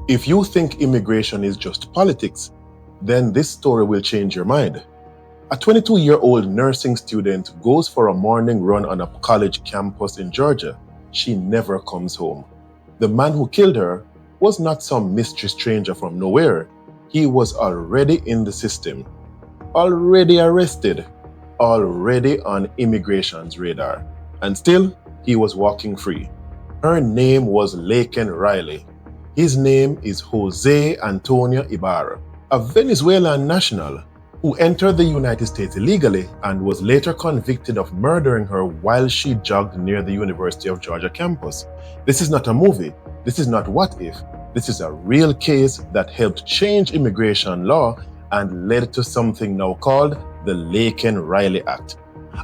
If you think immigration is just politics, then this story will change your mind. A 22-year-old nursing student goes for a morning run on a college campus in Georgia. She never comes home. The man who killed her was not some mystery stranger from nowhere. He was already in the system, already arrested, already on immigration's radar. And still, he was walking free. Her name was Laken Riley. His name is José Antonio Ibarra, a Venezuelan national who entered the United States illegally and was later convicted of murdering her while she jogged near the University of Georgia campus. This is not a movie. This is not what if. This is a real case that helped change immigration law and led to something now called the Laken Riley Act,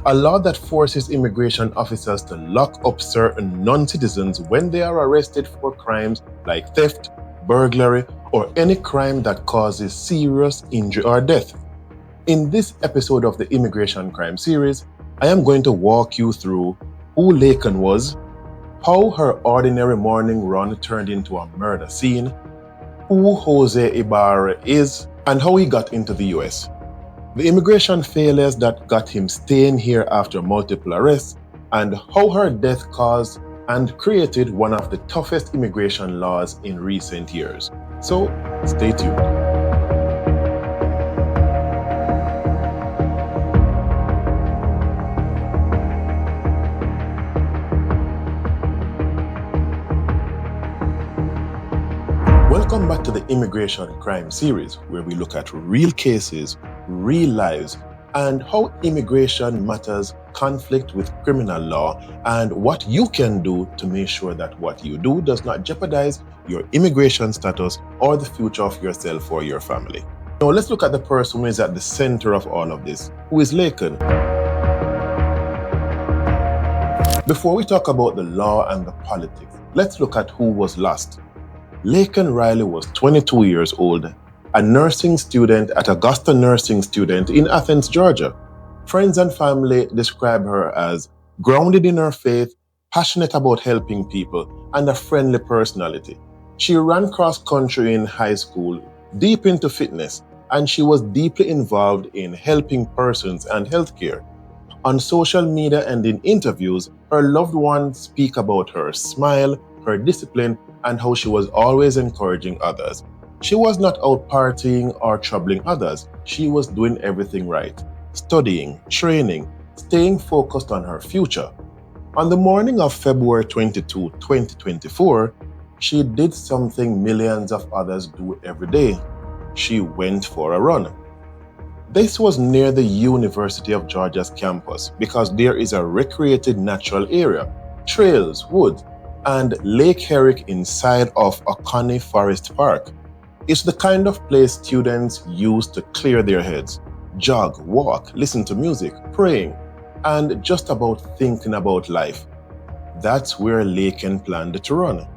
a law that forces immigration officers to lock up certain non-citizens when they are arrested for crimes like theft, burglary, or any crime that causes serious injury or death. In this episode of the Immigration Crime Series, I am going to walk you through who Laken was, how her ordinary morning run turned into a murder scene, who José Ibarra is, and how he got into the US. The immigration failures that got him staying here after multiple arrests, and how her death caused and created one of the toughest immigration laws in recent years. So, stay tuned. Welcome back to the Immigration Crime Series, where we look at real cases, real lives, and how immigration matters conflict with criminal law, and what you can do to make sure that what you do does not jeopardize your immigration status or the future of yourself or your family. Now let's look at the person who is at the center of all of this, who is Laken. Before we talk about the law and the politics, let's look at who was lost. Laken Riley was 22 years old, a nursing student at Augusta Nursing Student in Athens, Georgia. Friends and family describe her as grounded in her faith, passionate about helping people, and a friendly personality. She ran cross-country in high school, deep into fitness, and she was deeply involved in helping persons and healthcare. On social media and in interviews, her loved ones speak about her smile, her discipline, and how she was always encouraging others. She was not out partying or troubling others. She was doing everything right, studying, training, staying focused on her future. On the morning of February 22, 2024, she did something millions of others do every day. She went for a run. This was near the University of Georgia's campus because there is a recreated natural area, trails, woods, and Lake Herrick inside of Oconee Forest Park. It's the kind of place students use to clear their heads, jog, walk, listen to music, praying, and just about thinking about life. That's where Laken planned to run.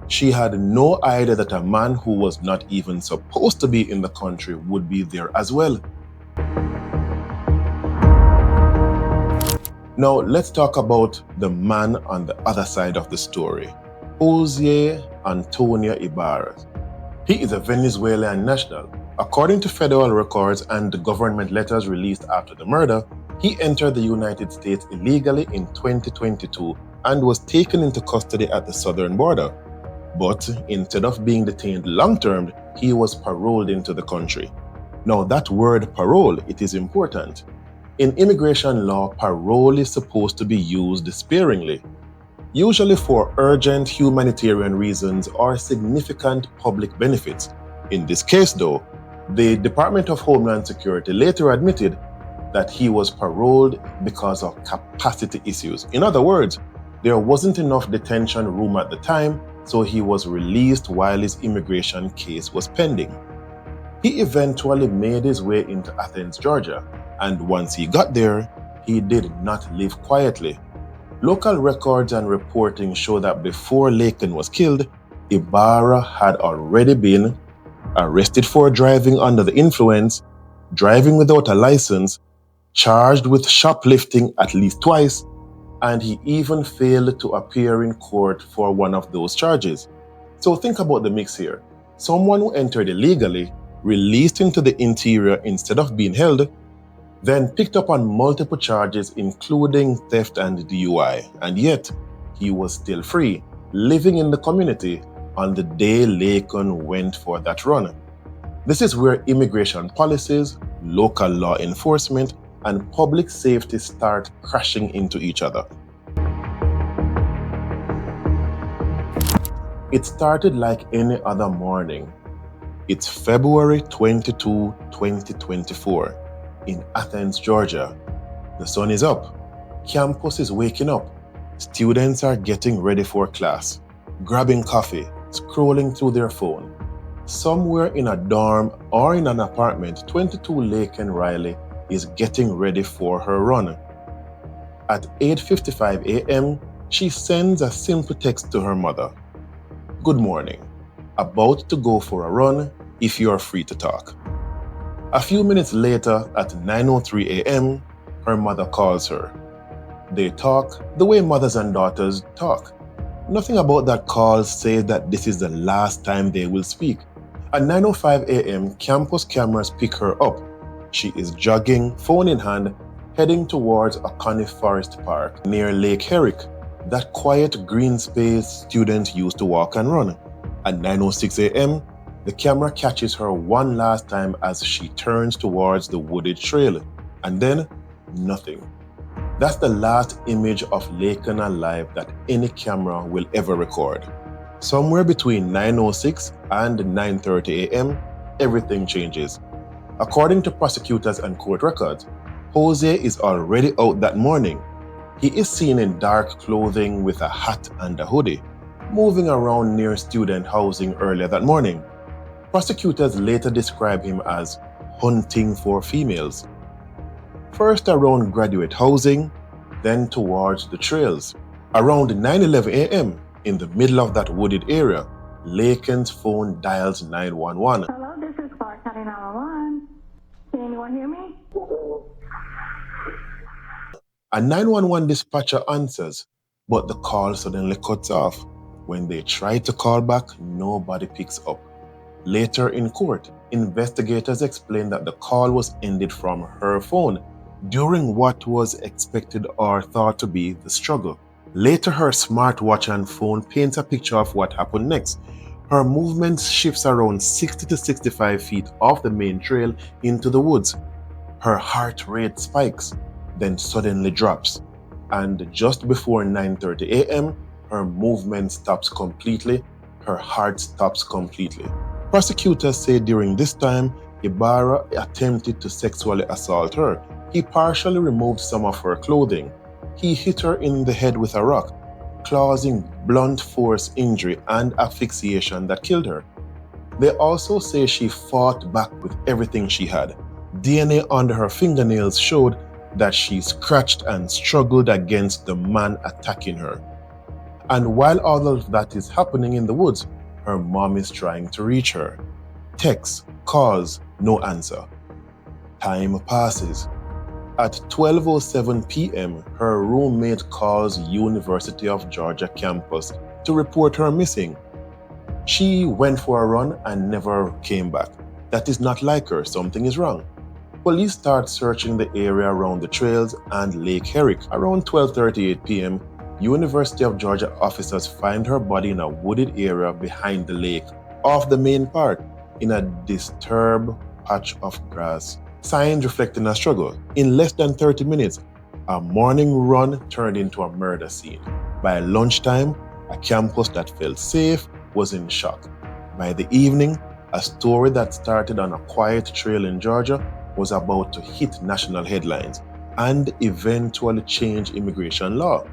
She had no idea that a man who was not even supposed to be in the country would be there as well. Now let's talk about the man on the other side of the story, José Antonio Ibarra. He is a Venezuelan national. According to federal records and government letters released after the murder, he entered the United States illegally in 2022 and was taken into custody at the southern border. But instead of being detained long-term, he was paroled into the country. Now that word parole, it is important. In immigration law, parole is supposed to be used sparingly, usually for urgent humanitarian reasons or significant public benefits. In this case though, the Department of Homeland Security later admitted that he was paroled because of capacity issues. In other words, there wasn't enough detention room at the time, so he was released while his immigration case was pending. He eventually made his way into Athens, Georgia, and once he got there, he did not live quietly. Local records and reporting show that before Laken was killed, Ibarra had already been arrested for driving under the influence, driving without a license, charged with shoplifting at least twice, and he even failed to appear in court for one of those charges. So think about the mix here. Someone who entered illegally, released into the interior instead of being held, then picked up on multiple charges including theft and DUI, and yet he was still free, living in the community on the day Laken went for that run. This is where immigration policies, local law enforcement, and public safety start crashing into each other. It started like any other morning. It's February 22, 2024, in Athens, Georgia. The sun is up. Campus is waking up. Students are getting ready for class, grabbing coffee, scrolling through their phone. Somewhere in a dorm or in an apartment, 22 Laken Riley is getting ready for her run. At 8:55 a.m., she sends a simple text to her mother. Good morning. About to go for a run if you are free to talk. A few minutes later, at 9:03 a.m., her mother calls her. They talk the way mothers and daughters talk. Nothing about that call says that this is the last time they will speak. At 9:05 a.m., campus cameras pick her up. She is jogging, phone in hand, heading towards a Forest Park near Lake Herrick, that quiet green space students used to walk and run. At 9:06 a.m., the camera catches her one last time as she turns towards the wooded trail, and then nothing. That's the last image of Laken alive that any camera will ever record. Somewhere between 9:06 and 9:30 a.m., everything changes. According to prosecutors and court records, José is already out that morning. He is seen in dark clothing with a hat and a hoodie, moving around near student housing earlier that morning. Prosecutors later describe him as hunting for females. First around graduate housing, then towards the trails. Around 9:11 a.m., in the middle of that wooded area, Laken's phone dials 911. Hello, this is Clark County 911. Can anyone hear me? A 911 dispatcher answers, but the call suddenly cuts off. When they try to call back, nobody picks up. Later in court, investigators explained that the call was ended from her phone during what was expected or thought to be the struggle. Later, her smartwatch and phone paints a picture of what happened next. Her movement shifts around 60 to 65 feet off the main trail into the woods. Her heart rate spikes, then suddenly drops. And just before 9:30 a.m., her movement stops completely. Her heart stops completely. Prosecutors say during this time, Ibarra attempted to sexually assault her. He partially removed some of her clothing. He hit her in the head with a rock, causing blunt force injury and asphyxiation that killed her. They also say she fought back with everything she had. DNA under her fingernails showed that she scratched and struggled against the man attacking her. And while all of that is happening in the woods, her mom is trying to reach her. Texts, calls, no answer. Time passes. At 12:07 p.m., her roommate calls University of Georgia campus to report her missing. She went for a run and never came back. That is not like her. Something is wrong. Police start searching the area around the trails and Lake Herrick. Around 12:38 p.m., University of Georgia officers find her body in a wooded area behind the lake, off the main park, in a disturbed patch of grass. Signs reflecting a struggle. In less than 30 minutes, a morning run turned into a murder scene. By lunchtime, a campus that felt safe was in shock. By the evening, a story that started on a quiet trail in Georgia was about to hit national headlines and eventually change immigration law.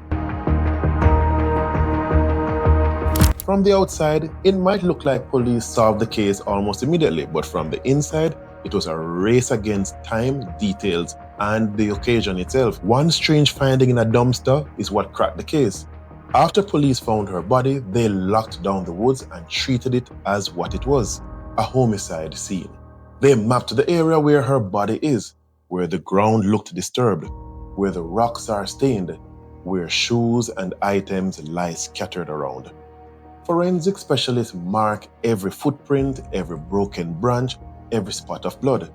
From the outside, it might look like police solved the case almost immediately, but from the inside, it was a race against time, details, and the occasion itself. One strange finding in a dumpster is what cracked the case. After police found her body, they locked down the woods and treated it as what it was, a homicide scene. They mapped the area where her body is, where the ground looked disturbed, where the rocks are stained, where shoes and items lie scattered around. Forensic specialists mark every footprint, every broken branch, every spot of blood.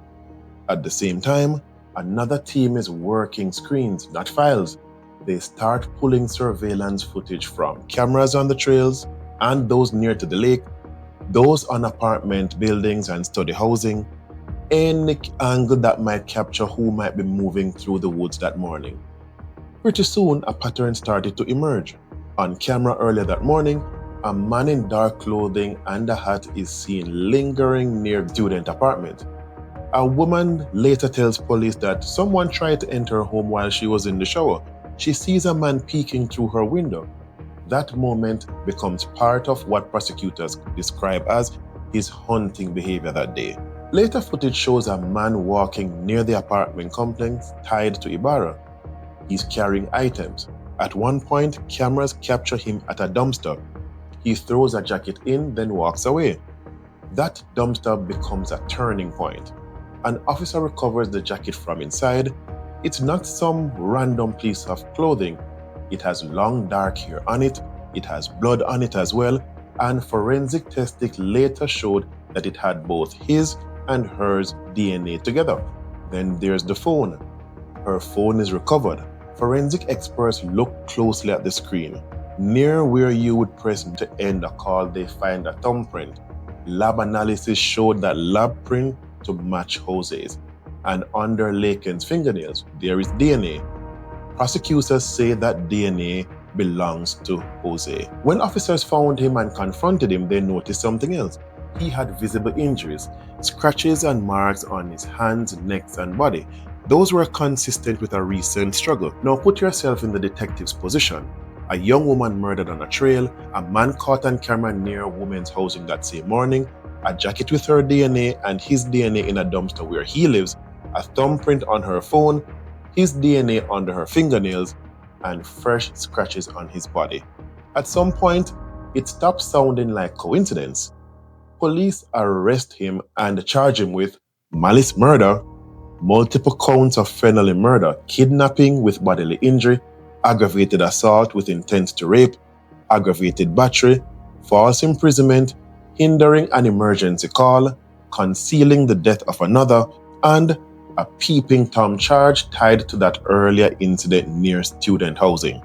At the same time, another team is working screens, not files. They start pulling surveillance footage from cameras on the trails and those near to the lake, those on apartment buildings and study housing, any angle that might capture who might be moving through the woods that morning. Pretty soon, a pattern started to emerge. On camera earlier that morning, a man in dark clothing and a hat is seen lingering near the student apartment. A woman later tells police that someone tried to enter her home while she was in the shower. She sees a man peeking through her window. That moment becomes part of what prosecutors describe as his haunting behavior that day. Later footage shows a man walking near the apartment complex tied to Ibarra. He's carrying items. At one point, cameras capture him at a dumpster. He throws a jacket in, then walks away. That dumpster becomes a turning point. An officer recovers the jacket from inside. It's not some random piece of clothing. It has long dark hair on it, it has blood on it as well, and forensic testing later showed that it had both his and hers DNA together. Then there's the phone. Her phone is recovered. Forensic experts look closely at the screen. Near where you would press to end a call, they find a thumbprint. Lab analysis showed that lab print to match José's, and under Laken's fingernails, there is DNA. Prosecutors say that DNA belongs to José. When officers found him and confronted him, they noticed something else. He had visible injuries, scratches and marks on his hands, necks, and body. Those were consistent with a recent struggle. Now put yourself in the detective's position. A young woman murdered on a trail, a man caught on camera near a woman's housing that same morning, a jacket with her DNA and his DNA in a dumpster where he lives, a thumbprint on her phone, his DNA under her fingernails, and fresh scratches on his body. At some point, it stops sounding like coincidence. Police arrest him and charge him with malice murder, multiple counts of felony murder, kidnapping with bodily injury, aggravated assault with intent to rape, aggravated battery, false imprisonment, hindering an emergency call, concealing the death of another, and a peeping Tom charge tied to that earlier incident near student housing.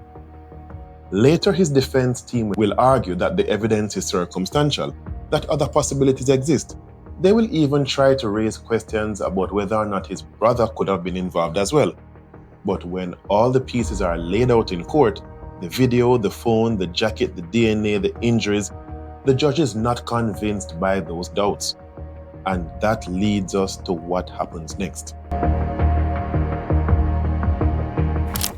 Later, his defense team will argue that the evidence is circumstantial, that other possibilities exist. They will even try to raise questions about whether or not his brother could have been involved as well. But when all the pieces are laid out in court, the video, the phone, the jacket, the DNA, the injuries, the judge is not convinced by those doubts. And that leads us to what happens next.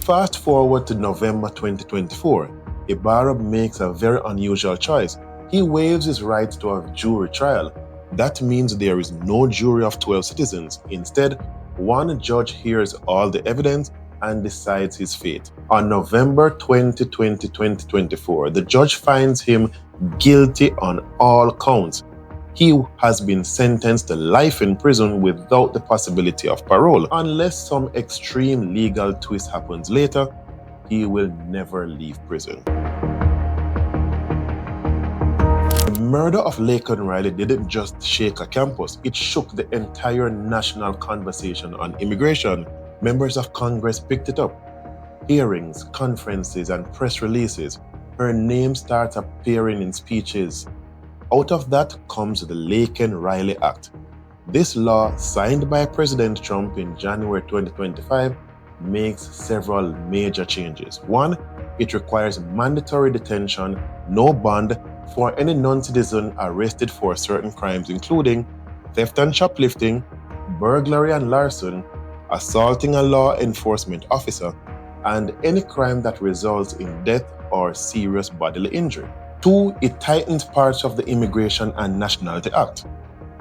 Fast forward to November 2024. Ibarra makes a very unusual choice. He waives his right to a jury trial. That means there is no jury of 12 citizens. Instead, one judge hears all the evidence and decides his fate. On November 2024, the judge finds him guilty on all counts. He has been sentenced to life in prison without the possibility of parole. Unless some extreme legal twist happens later, he will never leave prison. The murder of Laken Riley didn't just shake a campus, it shook the entire national conversation on immigration. Members of Congress picked it up. Hearings, conferences, and press releases. Her name starts appearing in speeches. Out of that comes the Laken Riley Act. This law, signed by President Trump in January 2025, makes several major changes. One, it requires mandatory detention, no bond, for any non-citizen arrested for certain crimes including theft and shoplifting, burglary and larceny, assaulting a law enforcement officer, and any crime that results in death or serious bodily injury. Two, it tightens parts of the Immigration and Nationality Act,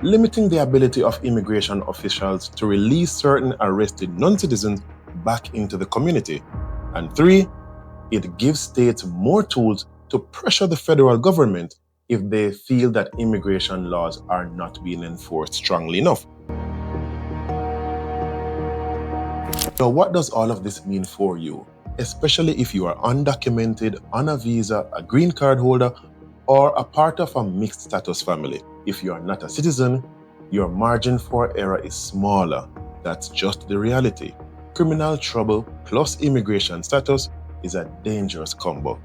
limiting the ability of immigration officials to release certain arrested non-citizens back into the community. And three, it gives states more tools to pressure the federal government if they feel that immigration laws are not being enforced strongly enough. Now, what does all of this mean for you? Especially if you are undocumented, on a visa, a green card holder, or a part of a mixed status family. If you are not a citizen, your margin for error is smaller. That's just the reality. Criminal trouble plus immigration status is a dangerous combo.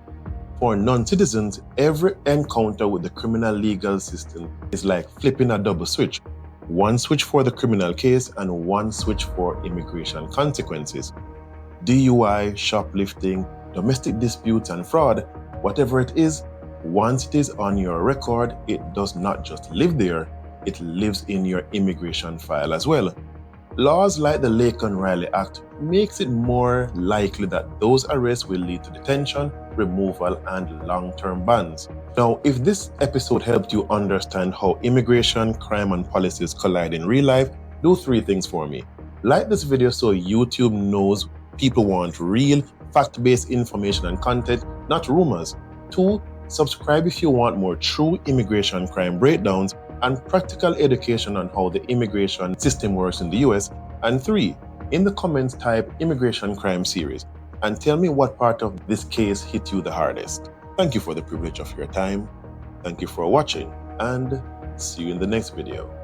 For non-citizens, every encounter with the criminal legal system is like flipping a double switch. One switch for the criminal case and one switch for immigration consequences. DUI, shoplifting, domestic disputes and fraud, whatever it is, once it is on your record, it does not just live there, it lives in your immigration file as well. Laws like the Laken Riley Act makes it more likely that those arrests will lead to detention, removal, and long-term bans. Now, if this episode helped you understand how immigration, crime, and policies collide in real life, do 3 things for me. Like this video so YouTube knows people want real, fact-based information and content, not rumors. 2, subscribe if you want more true immigration crime breakdowns and practical education on how the immigration system works in the US. And 3, in the comments type immigration crime series and tell me what part of this case hit you the hardest. Thank you for the privilege of your time. Thank you for watching and see you in the next video.